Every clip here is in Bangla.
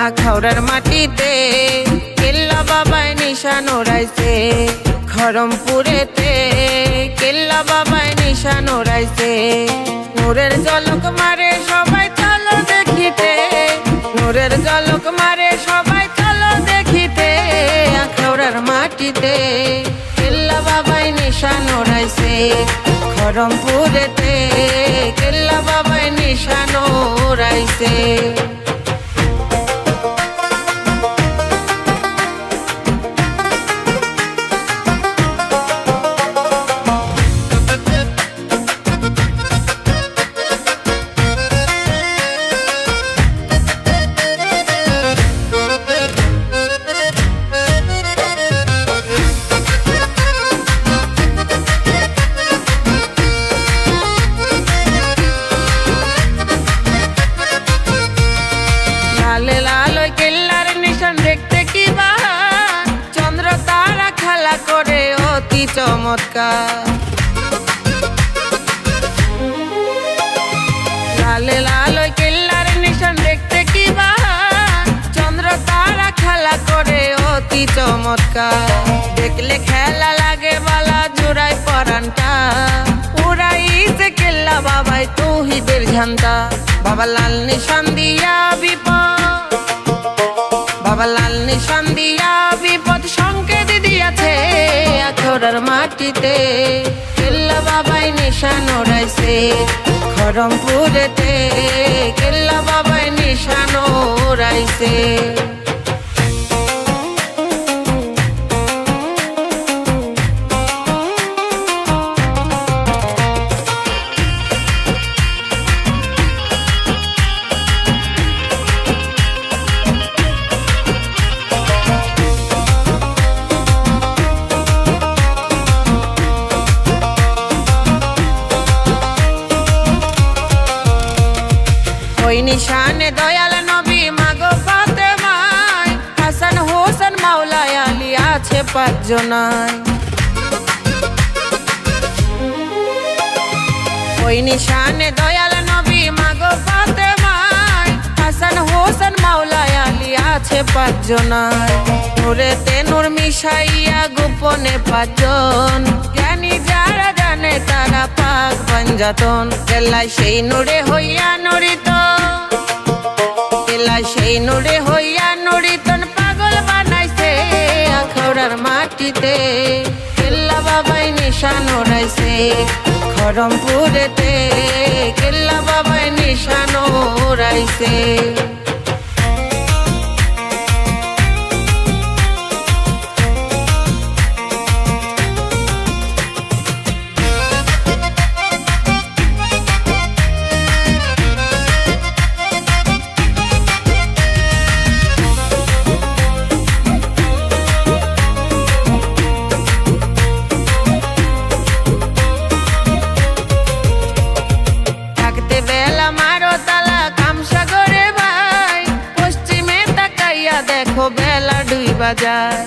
আখাউড়ার মাটিতে কেল্লা বাবায় নিশান ওড়াইছে, খড়মপুরেতে কেল্লা বাবায় নিশান ওড়াইছে। নূরের ঝলক মারে সবাই চলো দেখিতে, নূরের ঝলক মারে সবাই চলো দেখিতে। আখাউড়ার মাটিতে কেল্লা বাবায় নিশান ওড়াইছে, খড়মপুরেতে কেল্লা বাবায় নিশান ওড়াইছে। লালে লাল কেল্লার নিশান দেখতে কি বাহার, চন্দ্র তারা খেলা করে অতি চমৎকার। লালে লাল কেল্লার নিশান দেখতে কি বাহার, চন্দ্র তারা খেলা করে অতি চমৎকার। দেখলে খেলা লাগে বালা জোড়ায় পরানটা, উড়াইছে কেল্লা বাবাই তৌহিদের ঝান্ডা। বাবা লাল নিশান দিয়া বিপদ, বাবা লাল নিশান দিয়া বিপদ সংকেত দিয়াছে। আখাউড়ার মাটিতে কেল্লা বাবাই নিশান ওড়াইছে, খড়মপুরেতে কেল্লা বাবাই নিশান ওড়াইছে। ওই নিশানে দয়াল নবী মাগো ফাতেমায়, হাসান হোসেন মাওলায় আলী আছে পাঁচজনায়। ওই নিশানে দয়াল নবী মাগো ফাতেমায়, হাসান হোসেন মাওলায় আলী আছে পাঁচজনায়। নূরেতে নূর মিশাইয়া গোপনে পাঁচজন, জ্ঞানী যারা জানে তারা পাক পঞ্জাতন। কেল্লায় সেই নূরে হইয়া নড়িত, কেল্লায় সেই নূরে হইয়া নড়িতন পাগল বানাইছে। আখাউড়ার মাটিতে কেল্লা বাবাই নিশান ওড়াইছে, খড়মপুরেতে কেল্লা বাবাই নিশান ওড়াইছে। দেখো বেলা ডুইবা যায়,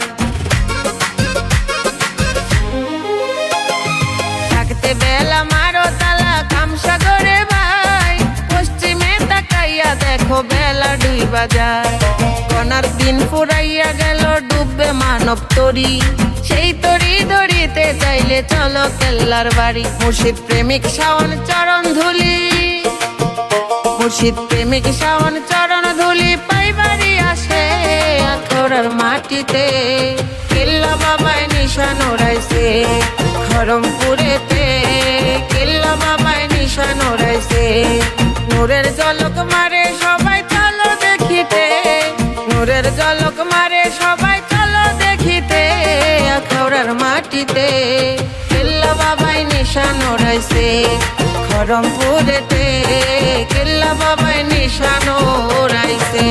থাকতে বেলা মারো তালা কামসাগরে ভাই। পশ্চিমে তাকাইয়া দেখো বেলা ডুইবা যায়, কনার দিন ফুরাইয়া গেল ডুববে মানব তরি। সেই তরি ধরিতে চাইলে চলো কেল্লার বাড়ি। মুর্শিদ প্রেমিক শাওন চরণ ধুলি, মুর্শিদ প্রেমিক শাওন চরণ ধুলি পাইবারি আসে। আখাউড়ার মাটিতে কেল্লা বাবাই নিশান ওড়াইছে, খড়মপুরেতে কেল্লা বাবাই নিশান ওড়াইছে। নূরের ঝলক মারে সবাই চলো দেখিতে, নূরের ঝলক মারে সবাই চলো দেখিতে। আখাউড়ার মাটিতে কেল্লা বাবাই নিশান ওড়াইছে, খড়মপুরেতে কেল্লা বাবাই নিশান ওড়াইছে।